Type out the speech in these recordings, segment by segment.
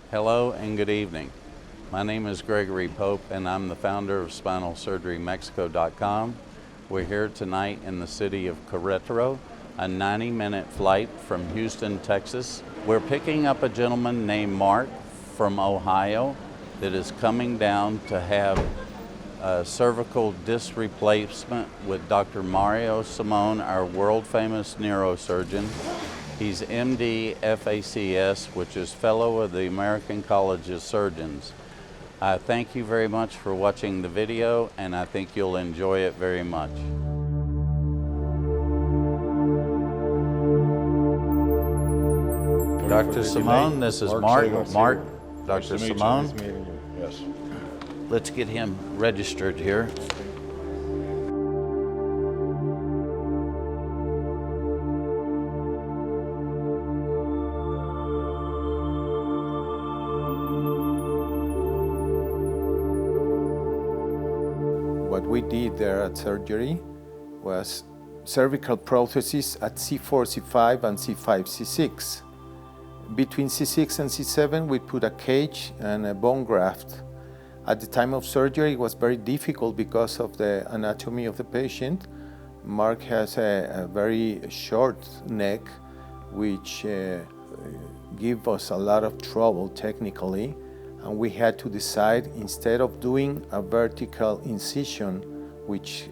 Hello and good evening. My name is Gregory Pope and I'm the founder of SpinalSurgeryMexico.com. We're here tonight in the city of Querétaro, a 90-minute flight from Houston, Texas. We're picking up a gentleman named Mark from Ohio that is coming down to have a cervical disc replacement with Dr. Mario Simone, our world-famous neurosurgeon. He's MD FACS, which is Fellow of the American College of Surgeons. I thank you very much for watching the video, and I think you'll enjoy it very much. Dr. Simone, this is Mark. Dr. Simone. Yes. Let's get him registered here. What we did there at surgery was cervical prosthesis at C4, C5, and C5, C6. Between C6 and C7, we put a cage and a bone graft. At the time of surgery, it was very difficult because of the anatomy of the patient. Mark has a very short neck, which gives us a lot of trouble technically. And we had to decide, instead of doing a vertical incision, which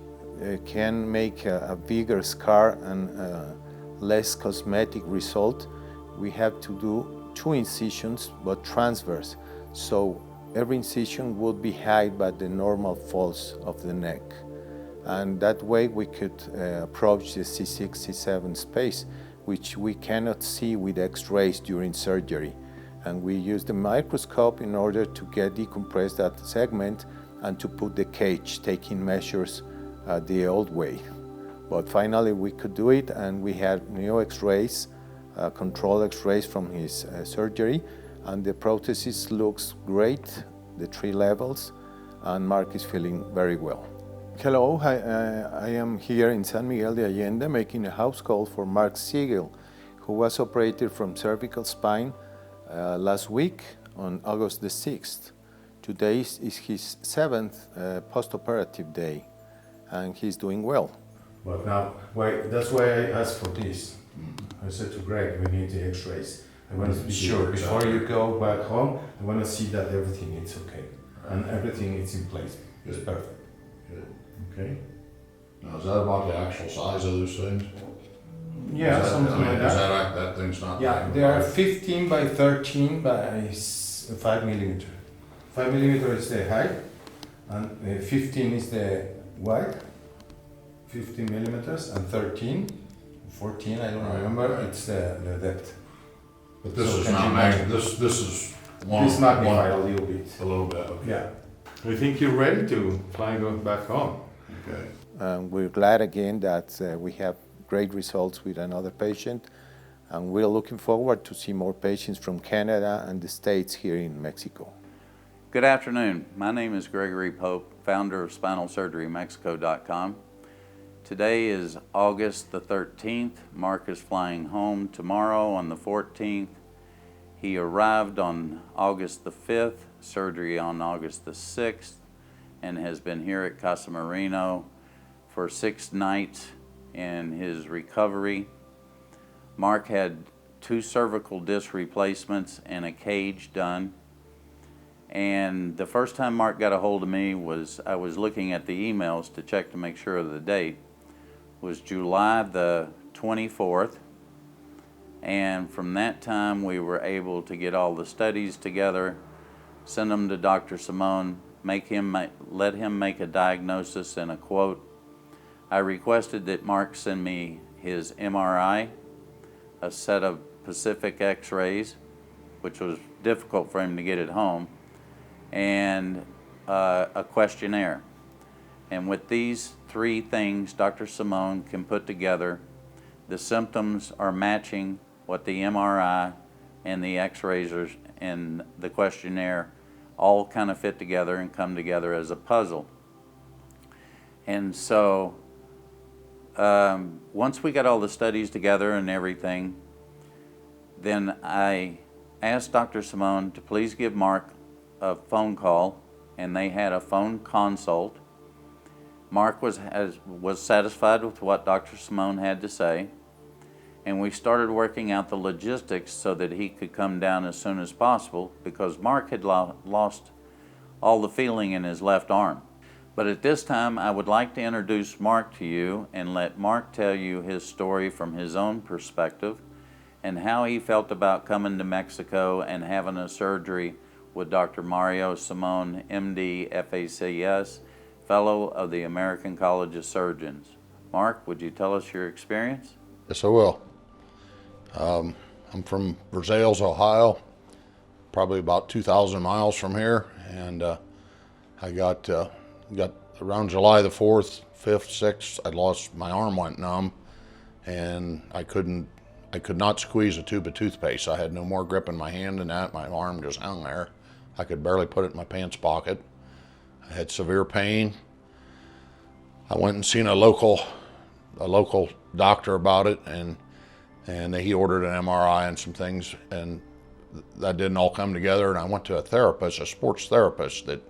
can make a bigger scar and a less cosmetic result, we have to do 2 incisions, but transverse. So every incision would be hid by the normal folds of the neck. And that way we could approach the C6, C7 space, which we cannot see with X-rays during surgery. And we use the microscope in order to decompress that segment and to put the cage, taking measures the old way. But finally we could do it, and we had new X-rays, control X-rays from his surgery, and the prosthesis looks great, the 3 levels, and Mark is feeling very well. Hello, I am here in San Miguel de Allende making a house call for Mark Siegel, who was operated from cervical spine last week on August the 6th. Today is his 7th post-operative day, and he's doing well. But now, that's why I asked for this. I said to Greg, we need the X-rays. I want to be sure before you go back home. I want to see that everything is okay and everything is in place. It's perfect. Good. Okay. Now, is that about the actual size of those things? Yeah, something like that. That thing's not. Yeah, they are 15 by 13 by 5 millimeter. 5 millimeter is the height, and 15 is the width. 15 millimeters and 14, I don't remember. It's the depth. But this So is can not you mag. imagine? This is one. This magnified a little bit. A little bit. Okay. Yeah. I think you're ready to fly back home. Okay. We're glad again that we have great results with another patient, and we're looking forward to see more patients from Canada and the States here in Mexico. Good afternoon. My name is Gregory Pope, founder of SpinalSurgeryMexico.com. Today is August the 13th. Mark is flying home tomorrow on the 14th. He arrived on August the 5th, surgery on August the 6th, and has been here at Casa Marino for 6 nights in his recovery. Mark had 2 cervical disc replacements and a cage done. And the first time Mark got a hold of me I was looking at the emails to check to make sure of the date, was July the 24th. And from that time we were able to get all the studies together, send them to Dr. Simone, let him make a diagnosis and a quote. I requested that Mark send me his MRI, a set of Pacific X-rays, which was difficult for him to get at home, and a questionnaire. And with these 3 things, Dr. Simone can put together, the symptoms are matching what the MRI and the X-rays and the questionnaire all kind of fit together and come together as a puzzle. And so once we got all the studies together and everything, then I asked Dr. Simone to please give Mark a phone call, and they had a phone consult. Mark was satisfied with what Dr. Simone had to say, and we started working out the logistics so that he could come down as soon as possible, because Mark had lost all the feeling in his left arm. But at this time, I would like to introduce Mark to you and let Mark tell you his story from his own perspective and how he felt about coming to Mexico and having a surgery with Dr. Mario Simone, MD, FACS, Fellow of the American College of Surgeons. Mark, would you tell us your experience? Yes, I will. I'm from Versailles, Ohio, probably about 2,000 miles from here, and I got around July the 4th, 5th, 6th, my arm went numb, and I could not squeeze a tube of toothpaste. I had no more grip in my hand than that. My arm just hung there. I could barely put it in my pants pocket. I had severe pain. I went and seen a local doctor about it, and he ordered an MRI and some things, and that didn't all come together. And I went to a therapist, a sports therapist that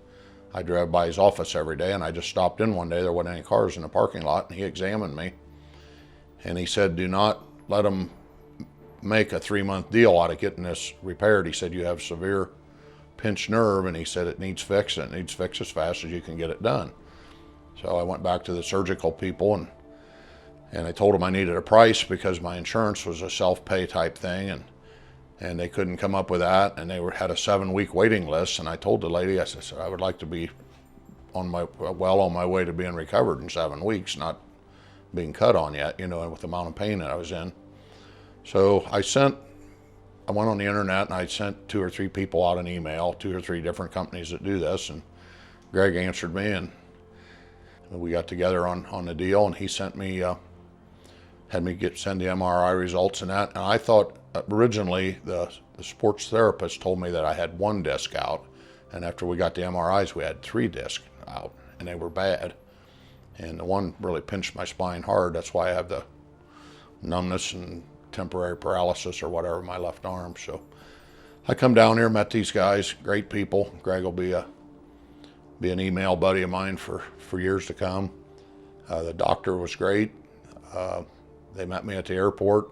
I drive by his office every day, and I just stopped in one day. There wasn't any cars in the parking lot, and he examined me, and he said, "Do not let him make a 3-month deal out of getting this repaired." He said, "You have severe pinched nerve," and he said it needs fixed, and it needs fixed as fast as you can get it done. So I went back to the surgical people, and I told them I needed a price because my insurance was a self-pay type thing, and they couldn't come up with that, and they had a 7-week waiting list. And I told the lady, I said, I would like to be on my way to being recovered in 7 weeks, not being cut on yet, with the amount of pain that I was in. So I went on the internet and I sent 2 or 3 people out an email, 2 or 3 different companies that do this, and Greg answered me, and we got together on the deal, and he sent me, had me send the MRI results and that. And I thought originally the sports therapist told me that I had 1 disc out, and after we got the MRIs, we had 3 discs out, and they were bad. And the one really pinched my spine hard. That's why I have the numbness and temporary paralysis or whatever in my left arm. So I come down here, met these guys, great people. Greg will be an email buddy of mine for years to come. The doctor was great. They met me at the airport,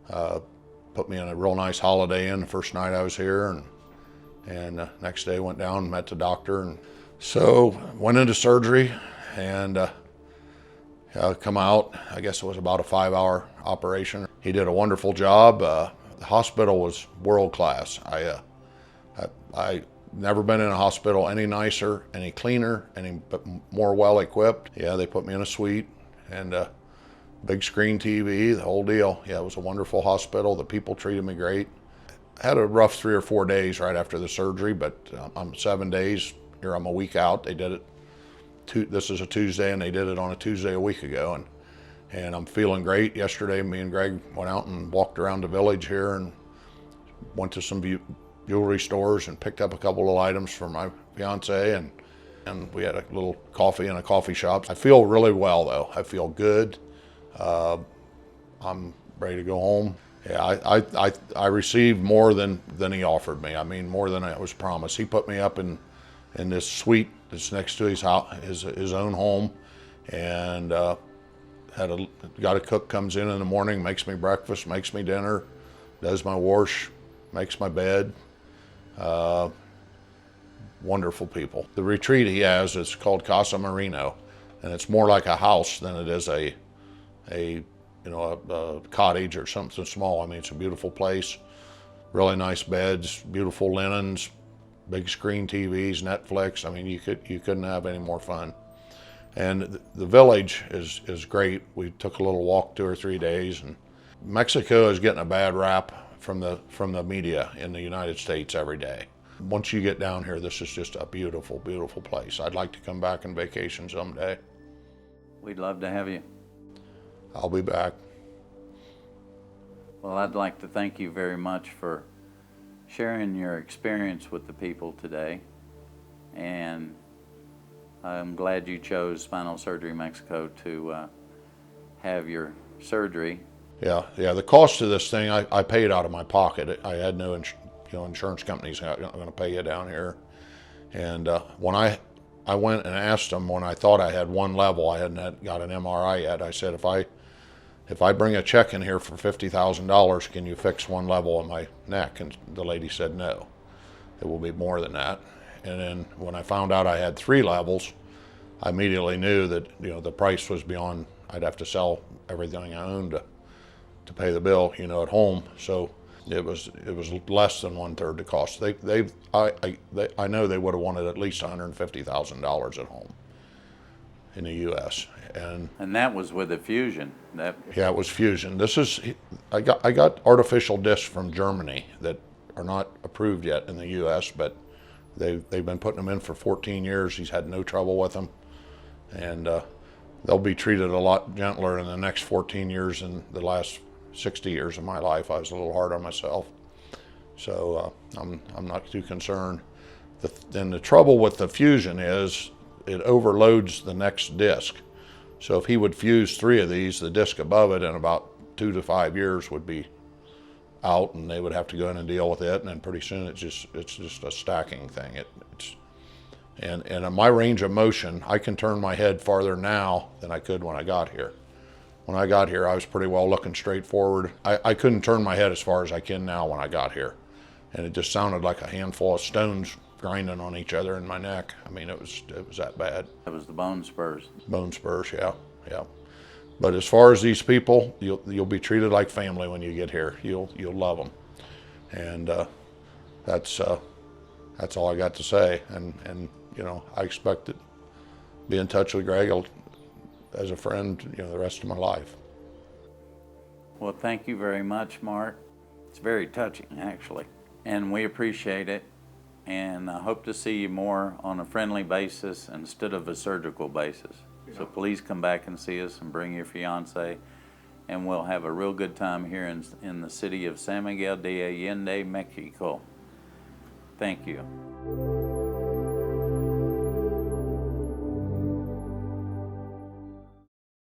put me in a real nice Holiday Inn the first night I was here, and next day went down and met the doctor, and so went into surgery, and come out. I guess it was about a 5-hour operation. He did a wonderful job. The hospital was world class. I never been in a hospital any nicer, any cleaner, any more well equipped. Yeah, they put me in a suite and big screen TV, the whole deal. Yeah, it was a wonderful hospital. The people treated me great. I had a rough 3 or 4 days right after the surgery, but I'm 7 days. Here I'm a week out. They did it. This is a Tuesday, and they did it on a Tuesday a week ago, and I'm feeling great. Yesterday, me and Greg went out and walked around the village here and went to some jewelry stores and picked up a couple of items for my fiance, and we had a little coffee in a coffee shop. I feel really well, though. I feel good. I'm ready to go home. Yeah, I received more than he offered me. I mean, more than I was promised. He put me up in this suite that's next to his own home, and got a cook comes in the morning, makes me breakfast, makes me dinner, does my wash, makes my bed. Wonderful people. The retreat he has is called Casa Marino, and it's more like a house than it is a cottage or something small. I mean, it's a beautiful place, really nice beds, beautiful linens, big screen TVs, Netflix. I mean, you couldn't have any more fun. And the village is great. We took a little walk 2 or 3 days, and Mexico is getting a bad rap from the media in the United States every day. Once you get down here, this is just a beautiful, beautiful place. I'd like to come back and vacation someday. We'd love to have you. I'll be back. Well, I'd like to thank you very much for sharing your experience with the people today, and I'm glad you chose Spinal Surgery Mexico to have your surgery. Yeah. The cost of this thing, I paid out of my pocket. I had no insurance company's not going to pay you down here. And when I went and asked them when I thought I had one level, I hadn't got an MRI yet. I said, if I bring a check in here for $50,000, can you fix one level of my neck? And the lady said no, it will be more than that. And then when I found out I had 3 levels, I immediately knew that the price was beyond. I'd have to sell everything I owned to pay the bill, at home. So it was less than 1/3 the cost. I know they would have wanted at least $150,000 at home in the U.S. And that was with a fusion. Yeah, it was fusion. I got artificial discs from Germany that are not approved yet in the U.S., but they've been putting them in for 14 years. He's had no trouble with them, and they'll be treated a lot gentler in the next 14 years than the last 60 years of my life. I was a little hard on myself, so I'm not too concerned. Then the trouble with the fusion is it overloads the next disc. So if he would fuse 3 of these, the disc above it in about 2 to 5 years would be out, and they would have to go in and deal with it. And then pretty soon it's just a stacking thing. And in my range of motion, I can turn my head farther now than I could when I got here. When I got here, I was pretty well looking straight forward. I couldn't turn my head as far as I can now when I got here, and it just sounded like a handful of stones grinding on each other in my neck. I mean, it was that bad. That was the bone spurs. Bone spurs, yeah. But as far as these people, you'll be treated like family when you get here. You'll love them, and that's all I got to say. And I expect to be in touch with Greg as a friend, the rest of my life. Well, thank you very much, Mark. It's very touching, actually, and we appreciate it. And I hope to see you more on a friendly basis instead of a surgical basis. Yeah. So please come back and see us and bring your fiance, and we'll have a real good time here in the city of San Miguel de Allende, Mexico. Thank you.